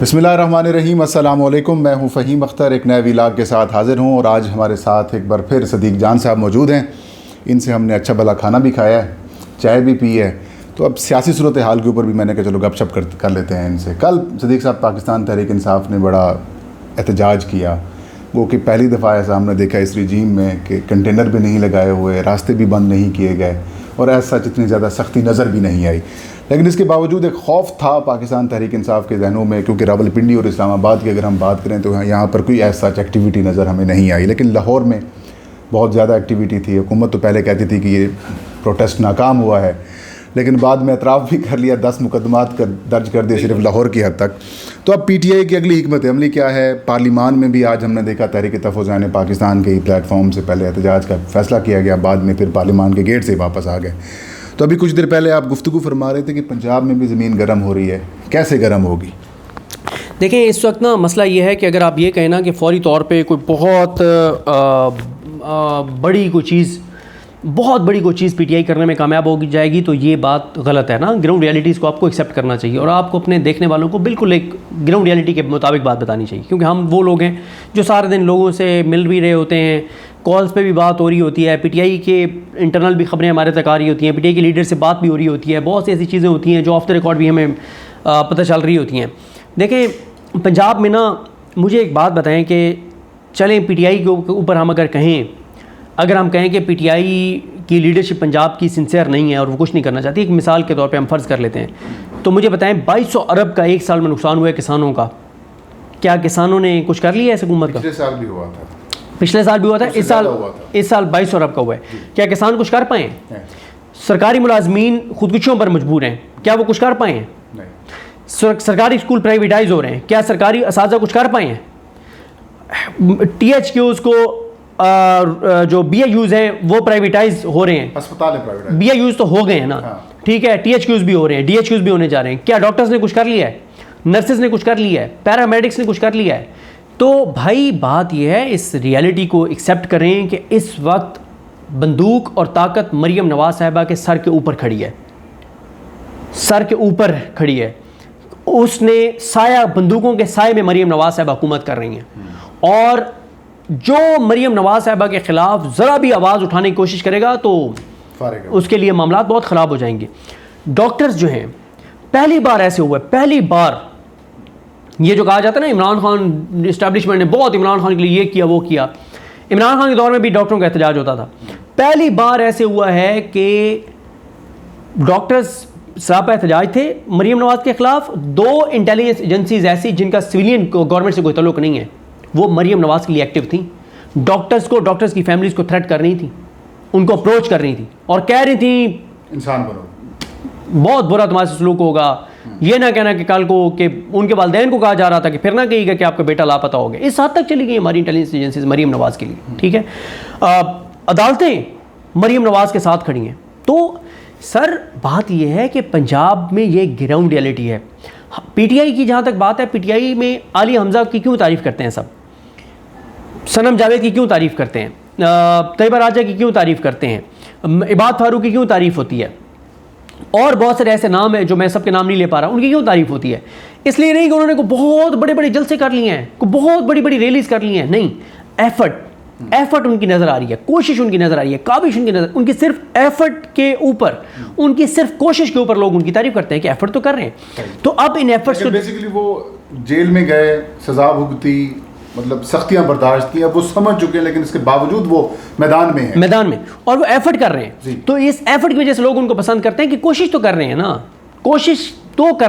بسم اللہ الرحمن الرحیم، السلام علیکم۔ میں ہوں فہیم اختر، ایک نئے ولاگ کے ساتھ حاضر ہوں، اور آج ہمارے ساتھ ایک بار پھر صدیق جان صاحب موجود ہیں۔ ان سے ہم نے اچھا بھلا کھانا بھی کھایا ہے، چائے بھی پی ہے، تو اب سیاسی صورتحال کے اوپر بھی میں نے کہا چلو گپ شپ کر لیتے ہیں ان سے۔ کل صدیق صاحب پاکستان تحریک انصاف نے بڑا احتجاج کیا، وہ کہ پہلی دفعہ ایسا ہم نے دیکھا اس رجیم میں کہ کنٹینر بھی نہیں لگائے ہوئے، راستے بھی بند نہیں کیے گئے، اور ایسا اتنی زیادہ سختی نظر بھی نہیں آئی۔ لیکن اس کے باوجود ایک خوف تھا پاکستان تحریک انصاف کے ذہنوں میں، کیونکہ راولپنڈی اور اسلام آباد کی اگر ہم بات کریں تو یہاں پر کوئی ایسا ایکٹیویٹی نظر ہمیں نہیں آئی، لیکن لاہور میں بہت زیادہ ایکٹیویٹی تھی۔ حکومت تو پہلے کہتی تھی کہ یہ پروٹیسٹ ناکام ہوا ہے، لیکن بعد میں اعتراف بھی کر لیا، 10 مقدمات درج کر دیے صرف لاہور کی حد تک۔ تو اب پی ٹی آئی کی اگلی حکمت عملی کیا ہے؟ پارلیمان میں بھی آج ہم نے دیکھا تحریک تحفظ پاکستان کے پلیٹ فارم سے پہلے احتجاج کا فیصلہ کیا گیا، بعد میں پھر پارلیمان کے گیٹ سے واپس آ گئے۔ تو ابھی کچھ دیر پہلے آپ گفتگو فرما رہے تھے کہ پنجاب میں بھی زمین گرم ہو رہی ہے، کیسے گرم ہوگی؟ دیکھیں اس وقت نا مسئلہ یہ ہے کہ اگر آپ یہ کہیں نا کہ فوری طور پہ کوئی بہت بڑی کوئی چیز پی ٹی آئی کرنے میں کامیاب ہوگی جائے گی تو یہ بات غلط ہے نا۔ گراؤنڈ ریالٹیز کو آپ کو ایکسیپٹ کرنا چاہیے، اور آپ کو اپنے دیکھنے والوں کو بالکل ایک گراؤنڈ ریالٹی کے مطابق بات بتانی چاہیے، کیونکہ ہم وہ لوگ ہیں جو سارے دن لوگوں سے مل بھی رہے ہوتے ہیں، کالز پہ بھی بات ہو رہی ہوتی ہے، پی ٹی آئی کے انٹرنل بھی خبریں ہمارے تک آ رہی ہوتی ہیں، پی ٹی آئی کے لیڈر سے بات بھی ہو رہی ہوتی ہے، بہت سی ایسی چیزیں ہوتی ہیں جو آف دا ریکارڈ بھی ہمیں پتہ چل رہی ہوتی ہیں۔ دیکھیں پنجاب میں نا مجھے ایک بات بتائیں کہ چلیں پی ٹی آئی کے اوپر ہم اگر ہم کہیں کہ پی ٹی آئی کی لیڈرشپ پنجاب کی سنسیئر نہیں ہے اور وہ کچھ نہیں کرنا چاہتی، ایک مثال کے طور پہ ہم فرض کر لیتے ہیں، تو مجھے بتائیں 2200 ارب کا ایک سال میں نقصان ہوا ہے کسانوں کا، کیا کسانوں نے کچھ کر لیا ہے اس حکومت کا؟ پچھلے سال بھی ہوا تھا، اس سال 2200 ارب کا ہوا ہے۔ کیا کسان کچھ کر پائے ہیں؟ سرکاری ملازمین خودکشیوں پر مجبور ہیں، کیا وہ کچھ کر پائے ہیں؟ سرکاری اسکول پرائیویٹائز ہو رہے ہیں، کیا سرکاری اساتذہ کچھ کر پائے ہیں؟ ٹی ایچ کیوز کو جو بی اے یوز ہیں وہ پرائیویٹائز ہو رہے ہیں، ہسپتال بی اے یوز تو ہو گئے ہیں نا، ٹھیک ہے، ٹی ایچ کیوز بھی ہو رہے ہیں، ڈی ایچ کیوز بھی ہونے جا رہے ہیں، کیا ڈاکٹرز نے کچھ کر لیا ہے؟ نرسز نے کچھ کر لیا ہے؟ پیرامیڈکس نے کچھ کر لیا ہے؟ تو بھائی بات یہ ہے، اس ریالٹی کو ایکسیپٹ کریں کہ اس وقت بندوق اور طاقت مریم نواز صاحبہ کے سر کے اوپر کھڑی ہے، اس نے سایہ، بندوقوں کے سائے میں مریم نواز صاحبہ حکومت کر رہی ہیں، اور جو مریم نواز صاحبہ کے خلاف ذرا بھی آواز اٹھانے کی کوشش کرے گا تو اس کے لیے معاملات بہت خراب ہو جائیں گے۔ ڈاکٹرز جو ہیں، پہلی بار ایسے ہوا ہے، پہلی بار یہ جو کہا جاتا ہے نا عمران خان اسٹیبلشمنٹ نے بہت عمران خان کے لیے یہ کیا وہ کیا، عمران خان کے دور میں بھی ڈاکٹروں کا احتجاج ہوتا تھا، پہلی بار ایسے ہوا ہے کہ ڈاکٹرز سراپا احتجاج تھے مریم نواز کے خلاف۔ 2 انٹیلیجنس ایجنسیز ایسی جن کا سویلین گورنمنٹ سے کوئی تعلق نہیں ہے، وہ مریم نواز کے لیے ایکٹیو تھیں، ڈاکٹرز کی فیملیز کو تھریٹ کر رہی تھیں، ان کو اپروچ کر رہی تھیں، اور کہہ رہی تھیں انسان بنو، بہت برا تمہارے سے سلوک ہوگا، یہ نہ کہنا کہ کل کو کہ ان کے والدین کو کہا جا رہا تھا کہ پھر نہ کہیے گا کہ آپ کا بیٹا لاپتہ ہو گیا۔ اس حد تک چلی گئی ہماری انٹیلیجنس ایجنسیز مریم نواز کے لیے، ٹھیک ہے، عدالتیں مریم نواز کے ساتھ کھڑی ہیں۔ تو سر بات یہ ہے کہ پنجاب میں یہ گراؤنڈ ریالٹی ہے۔ پی ٹی آئی کی جہاں تک بات ہے، پی ٹی آئی میں عالیہ حمزہ کی کیوں تعریف کرتے ہیں سب، صنم جاوید کی کیوں تعریف کرتے ہیں، طیبہ راجہ کی کیوں تعریف کرتے ہیں، عباد فاروق کی کیوں تعریف ہوتی ہے، اور بہت سارے ایسے نام ہیں جو میں سب کے نام نہیں لے پا رہا، ان کی کیوں تعریف ہوتی ہے؟ اس لیے نہیں کہ انہوں نے بہت بڑے بڑے جلسے کر لیے ہیں، بہت بڑی بڑی ریلیز کر لی ہیں، نہیں، ایفرٹ ان کی نظر آ رہی ہے، کوشش ان کی نظر آ رہی ہے، کاوش ان کی صرف ایفرٹ کے اوپر، ان کی صرف کوشش کے اوپر لوگ ان کی تعریف کرتے ہیں کہ ایفرٹ تو کر رہے ہیں۔ تو اب ان ایفرٹس کو بیسیکلی وہ جیل میں گئے، سزا بھگتی، مطلب سختیاں برداشت کی، اب وہ سمجھ چکے ہیں، لیکن اس کے باوجود وہ میدان میں اور وہ ایفرٹ کر رہے ہیں۔ تو اس ایفرٹ کی وجہ سے لوگ ان کو پسند کرتے ہیں کہ کوشش تو کر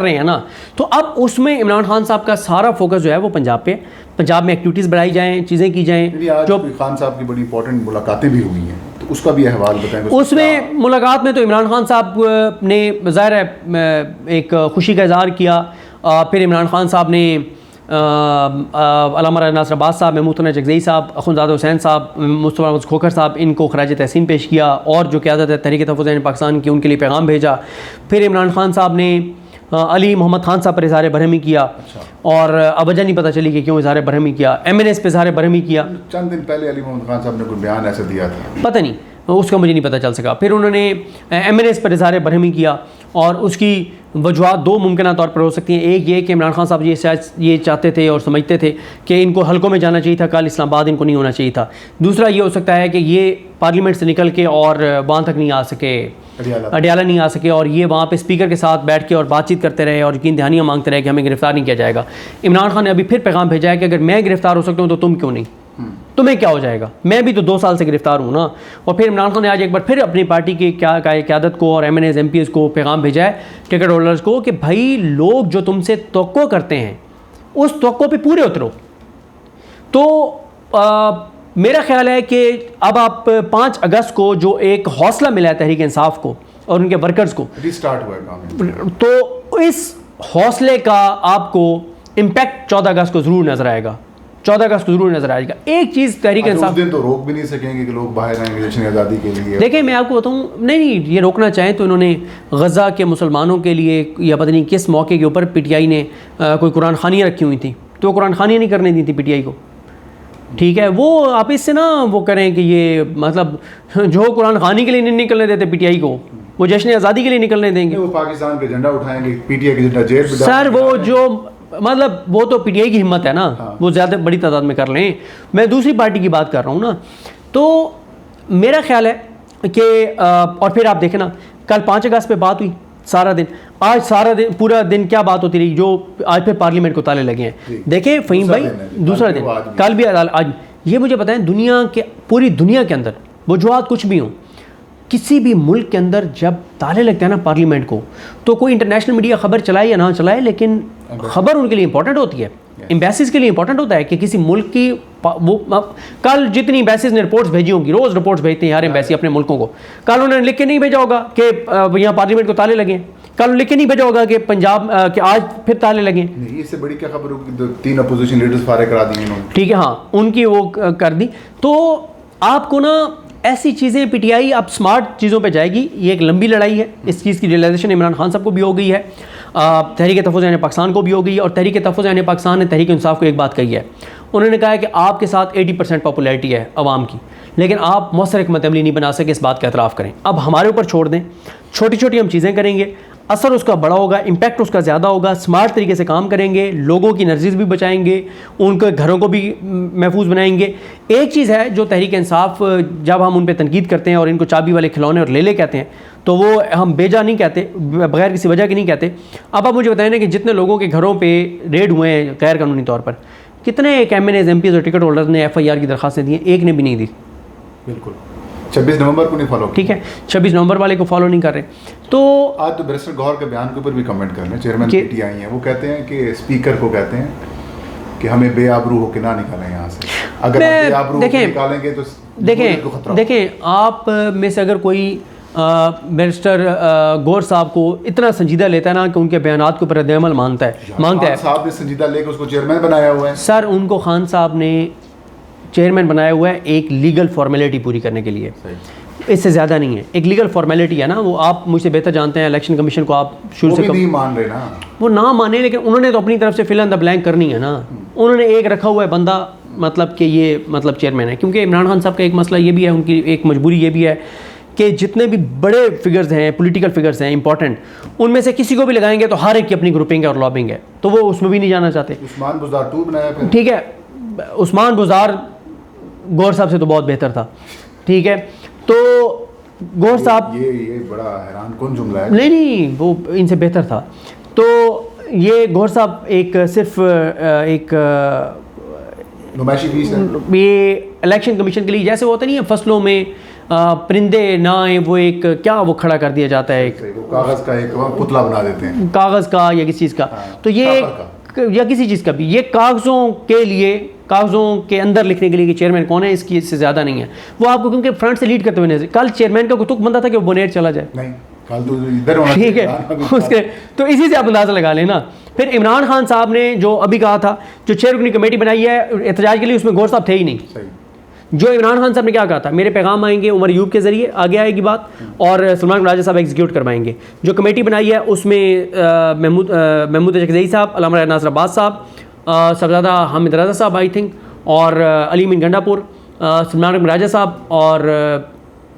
رہے ہیں نا، تو اب اس میں عمران خان صاحب کا سارا فوکس جو ہے وہ پنجاب پہ، پنجاب میں ایکٹیویٹیز بڑھائی جائیں، چیزیں کی جائیں۔ جو خان صاحب کی بڑی امپورٹنٹ ملاقاتیں بھی ہوئی ہیں، تو اس کا بھی احوال بتائیں۔ اس میں ملاقات میں تو عمران خان صاحب نے ظاہر ہے ایک خوشی کا اظہار کیا، پھر عمران خان صاحب نے علامہ ناصر عباس صاحب، محمود ثنا جگزئی صاحب، اخندزادہ حسین صاحب، مصطفیٰ احمد کھوکھر صاحب، ان کو خراج تحسین پیش کیا، اور جو قیادت ہے تحریک تحفظ پاکستان کی ان کے لیے پیغام بھیجا۔ پھر عمران خان صاحب نے علی محمد خان صاحب پر اظہار برہمی کیا، اور اب وجہ نہیں پتہ چلی کہ کیوں اظہار برہمی کیا، ایم این ایس پہ اظہار برہمی کیا۔ چند دن پہلے علی محمد خان صاحب نے کوئی بیان ایسا دیا تھا، پتہ نہیں، اس کا مجھے نہیں پتہ چل سکا. پھر انہوں نے ایم این ایس پر اظہار برہمی کیا, اور اس کی وجوہات دو ممکنہ طور پر ہو سکتی ہیں. ایک یہ کہ عمران خان صاحب یہ چاہتے تھے اور سمجھتے تھے کہ ان کو حلقوں میں جانا چاہیے تھا, کل اسلام آباد ان کو نہیں ہونا چاہیے تھا. دوسرا یہ ہو سکتا ہے کہ یہ پارلیمنٹ سے نکل کے اور وہاں تک نہیں آ سکے, اڈیالہ نہیں آ سکے, اور یہ وہاں پہ اسپیکر کے ساتھ بیٹھ کے اور بات چیت کرتے رہے اور یقین دہانیاں مانگتے رہے کہ ہمیں گرفتار نہیں کیا جائے گا. عمران خان نے ابھی پھر پیغام بھیجا ہے کہ اگر میں گرفتار ہو سکتا ہوں تو تم کیوں نہیں, تمہیں کیا ہو جائے گا, میں بھی تو 2 سال سے گرفتار ہوں نا. اور پھر عمران خان نے آج ایک بار پھر اپنی پارٹی کی قیادت کو اور MNAs MPAs کو پیغام بھیجا ہے, ٹکٹ ہولڈرز کو, کہ بھائی لوگ جو تم سے توقع کرتے ہیں اس توقع پہ پورے اترو. تو میرا خیال ہے کہ اب آپ 5 اگست کو جو ایک حوصلہ ملا ہے تحریک انصاف کو اور ان کے ورکرز کو, ریسٹارٹ ہوا ہے کام, تو اس حوصلے کا آپ کو امپیکٹ 14 اگست کو ضرور نظر آئے گا. 14 اگست کو ضرور نظر آئے گا. ایک چیز تحریک انصاف, اس دن تو روک بھی نہیں سکیں گے کہ لوگ باہر آئیں گے جشن آزادی کے لیے. دیکھیں میں آپ کو بتاؤں, نہیں یہ روکنا چاہیں تو انہوں نے غزہ کے مسلمانوں کے لیے یا پتہ نہیں کس موقع کے اوپر پی ٹی آئی نے کوئی قرآن خوانیاں رکھی ہوئی تھیں, تو وہ قرآن خوانیاں نہیں کرنے دی تھی پی ٹی آئی کو. ٹھیک ہے, وہ آپ اس سے نا وہ کریں کہ یہ مطلب جو قرآن خوانی کے لیے نہیں نکلنے دیتے پی ٹی آئی کو, وہ جشن آزادی کے لیے نکلنے دیں گے. وہ پاکستان کا جھنڈا اٹھائیں گے, پی ٹی آئی کا جھنڈا جیل میں. سر وہ جو مطلب وہ تو پی ٹی آئی کی ہمت ہے نا, وہ زیادہ بڑی تعداد میں کر لیں. میں دوسری پارٹی کی بات کر رہا ہوں نا. تو میرا خیال ہے کہ اور پھر آپ دیکھیں نا, کل 5 اگست پہ بات ہوئی سارا دن, آج سارا دن پورا دن کیا بات ہوتی رہی, جو آج پھر پارلیمنٹ کو تالے لگے ہیں. دیکھیں فہیم بھائی, دوسرا دن, کل بھی آج, یہ مجھے بتائیں دنیا کے پوری دنیا کے اندر وجوہات کچھ بھی ہوں, کسی بھی ملک کے اندر جب تالے لگتے ہیں نا پارلیمنٹ کو, تو کوئی انٹرنیشنل میڈیا خبر چلائے یا نہ چلائے, لیکن خبر ان کے لیے امپورٹنٹ ہوتی ہے, ایمبیسیز کے لیے امپورٹنٹ ہوتا ہے کہ کسی ملک کی وہ کل جتنی ایمبیسیز نے رپورٹس بھیجی ہوں گی, روز رپورٹس بھیجتے ہیں ہر ایمبیسی اپنے ملکوں کو, کل انہوں نے لکھ کے نہیں بھیجا ہوگا کہ یہاں پارلیمنٹ کو تالے لگے, کل لکھ کے نہیں بھیجا ہوگا کہ پنجاب کہ آج پھر تالے لگیں. اس سے بڑی کیا خبر ہوگی, 3 اپوزیشن لیڈرز فارغ کرا دی انہوں نے. ٹھیک ہے, ہاں ان کی وہ کر دی. تو آپ کو نا ایسی چیزیں, پی ٹی آئی اب اسمارٹ چیزوں پہ جائے گی. یہ ایک لمبی لڑائی ہے, اس چیز کی ریئلائزیشن عمران خان صاحب کو بھی ہو گئی ہے, تحریک تحفظ عین پاکستان کو بھی ہو گئی ہے. اور تحریک تحفظ عین پاکستان نے تحریک انصاف کو ایک بات کہی ہے, انہوں نے کہا ہے کہ آپ کے ساتھ 80% پاپولیرٹی ہے عوام کی, لیکن آپ مؤثر حکمت عملی نہیں بنا سکے, اس بات کا اعتراف کریں. اب ہمارے اوپر چھوڑ دیں, چھوٹی چھوٹی ہم چیزیں کریں گے, اثر اس کا بڑا ہوگا, امپیکٹ اس کا زیادہ ہوگا. اسمارٹ طریقے سے کام کریں گے, لوگوں کی انرجیز بھی بچائیں گے, ان کے گھروں کو بھی محفوظ بنائیں گے. ایک چیز ہے جو تحریک انصاف, جب ہم ان پہ تنقید کرتے ہیں اور ان کو چابی والے کھلونے اور لے کہتے ہیں, تو وہ ہم بیجا نہیں کہتے, بغیر کسی وجہ کے نہیں کہتے. اب آپ مجھے بتائیں نا کہ جتنے لوگوں کے گھروں پہ ریڈ ہوئے ہیں غیر قانونی طور پر, کتنے ایک MNAs MPAs اور ٹکٹ ہولڈرز نے ایف آئی آر کی درخواستیں دی ہیں, ایک نے بھی نہیں دی. بالکل 26 نومبر کو نہیں فالو, ٹھیک ہے, 26 نومبر والے کو فالو نہیں کر رہے. تو آج تو بیرسٹر گوہر کے بیان کے اوپر بھی کمنٹ کر لیں, چیئرمین پی ٹی آئی ہیں, وہ کہتے ہیں کہ اسپیکر کو کہتے ہیں کہ ہمیں بے آبرو ہو کے نہ نکالیں یہاں سے, اگر بے آبرو ہو کے نکالیں گے تو دیکھیں آپ میں سے اگر کوئی بیرسٹر گور صاحب کو اتنا سنجیدہ لیتا ہے نا کہ ان کے بیانات کے اوپر رد عمل مانگتا ہے, خان صاحب نے سنجیدہ لے کے اس کو چیئرمین بنایا ہوا ہے. سر ان کو خان صاحب نے چیئرمین بنایا ہوا ہے ایک لیگل فارمیلٹی پوری کرنے کے لیے, اس سے زیادہ نہیں ہے. ایک لیگل فارمیلٹی ہے نا, وہ آپ مجھ سے بہتر جانتے ہیں, الیکشن کمیشن کو آپ شروع سے نہیں مان رہے نا, وہ نہ مانے, لیکن انہوں نے تو اپنی طرف سے فل ان دا بلینک کرنی ہے نا. انہوں نے ایک رکھا ہوا ہے بندہ, مطلب کہ یہ مطلب چیئرمین ہے. کیونکہ عمران خان صاحب کا ایک مسئلہ یہ بھی ہے, ان کی ایک مجبوری یہ بھی ہے کہ جتنے بھی بڑے فگرز ہیں, پولیٹیکل فگرز ہیں امپورٹنٹ, ان میں سے کسی کو بھی لگائیں گے تو ہر ایک کی اپنی گروپنگ ہے اور لابنگ ہے, تو وہ اس میں بھی نہیں جانا چاہتے. عثمان بزدار ٹو بنایا پھر, ٹھیک ہے, عثمان بزدار گور صاحب سے تو بہت بہتر تھا. ٹھیک ہے, تو گور صاحب یہ بڑا حیران کن جملہ ہے. نہیں, وہ ان سے بہتر تھا. تو یہ گور صاحب ایک صرف ایک نمائشی پیس ہے. یہ الیکشن کمیشن کے لیے جیسے وہ ہوتا نہیں ہے فصلوں میں پرندے نہ آئیں, وہ ایک کیا وہ کھڑا کر دیا جاتا ہے, ایک کاغذ کا ایک پتلا بنا دیتے ہیں, کاغذ کا یا کسی چیز کا. تو یہ یا کسی چیز کا بھی, یہ کاغذوں کے لیے, کاغذوں کے اندر لکھنے کے لیے کہ چیئرمین کون ہے, اس کی اس سے زیادہ نہیں ہے. وہ آپ کو کیونکہ فرنٹ سے لیڈ کرتے ہوئے نظر, کل چیئرمین کا کوئی بندہ تھا کہ وہ بونیٹ چلا جائے, نہیں کل تو ادھر ہونا, ٹھیک ہے, اس کے تو اسی سے آپ اندازہ لگا لیں نا. پھر عمران خان صاحب نے جو ابھی کہا تھا, جو 6 رکنی کمیٹی بنائی ہے احتجاج کے لیے, اس میں گور صاحب تھے ہی نہیں. جو عمران خان صاحب نے کیا کہا تھا, میرے پیغام آئیں گے عمر ایوب کے ذریعے, آگے آئے گی بات, اور سلمان راجہ صاحب ایگزیکیوٹ کروائیں گے. جو کمیٹی بنائی ہے اس میں محمود چکزئی صاحب, علامہ ناصر عباس صاحب, صاحبزادہ حامد رضا صاحب آئی تھنک, اور علی امین گنڈا پور, سلمان راجہ صاحب, اور